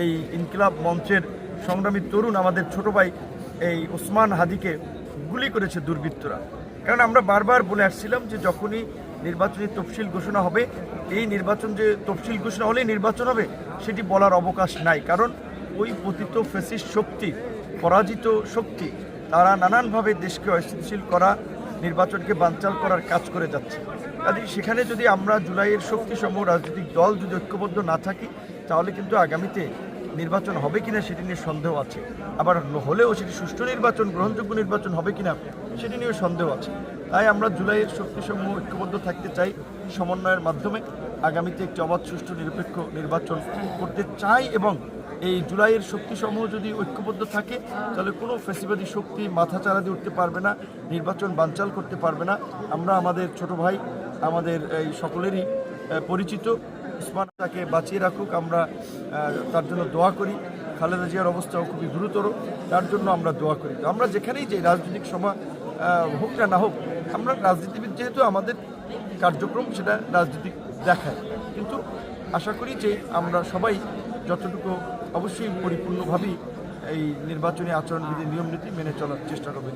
এই ইনকিলাব মঞ্চের সংগ্রামী তরুণ আমাদের ছোট ভাই এই ওসমান হাদিকে গুলি করেছে দুর্বৃত্তরা। কারণ আমরা বারবার বলে আসছিলাম যে যখনই নির্বাচনী তফসিল ঘোষণা হবে, এই নির্বাচন যে তফসিল ঘোষণা হলেই নির্বাচন হবে সেটি বলার অবকাশ নাই। কারণ ওই পতিত ফ্যাসিস্ট শক্তি, পরাজিত শক্তি, তারা নানানভাবে দেশকে অস্থিতিশীল করা, নির্বাচনকে বানচাল করার কাজ করে যাচ্ছে। কাজে সেখানে যদি আমরা জুলাইয়ের শক্তিসমূহ রাজনৈতিক দল যদি ঐক্যবদ্ধ না থাকি, তাহলে কিন্তু আগামীতে নির্বাচন হবে কিনা সেটি নিয়ে সন্দেহ আছে। আবার হলেও সেটি সুষ্ঠু নির্বাচন, গ্রহণযোগ্য নির্বাচন হবে কিনা সেটি নিয়ে সন্দেহ আছে। তাই আমরা জুলাইয়ের শক্তিসমূহ ঐক্যবদ্ধ থাকতে চাই, সমন্বয়ের মাধ্যমে আগামীতে একটি অবাধ, সুষ্ঠু, নিরপেক্ষ নির্বাচন করতে চাই। এবং এই জুলাইয়ের শক্তিসমূহ যদি ঐক্যবদ্ধ থাকে, তাহলে কোনো ফ্যাসিবাদী শক্তি মাথাচাড়া দিয়ে উঠতে পারবে না, নির্বাচন বানচাল করতে পারবে না। আমরা আমাদের ছোট ভাই, আমাদের এই সকলেরই পরিচিত ওসমান তাকে বাঁচিয়ে রাখুক, আমরা তার জন্য দোয়া করি। খালেদা জিয়ার অবস্থাও খুবই গুরুতর, তার জন্য আমরা দোয়া করি। তো আমরা যেখানেই যে রাজনৈতিক সভা হোক না হোক, আমরা রাজনীতিবিদ যেহেতু আমাদের কার্যক্রম সেটা রাজনীতি দেখায়, কিন্তু আশা করি যে আমরা সবাই যতটুকু অবশ্যই পরিপূর্ণভাবেই এই নির্বাচনী আচরণবিধি নিয়মনীতি মেনে চলার চেষ্টা করবেন।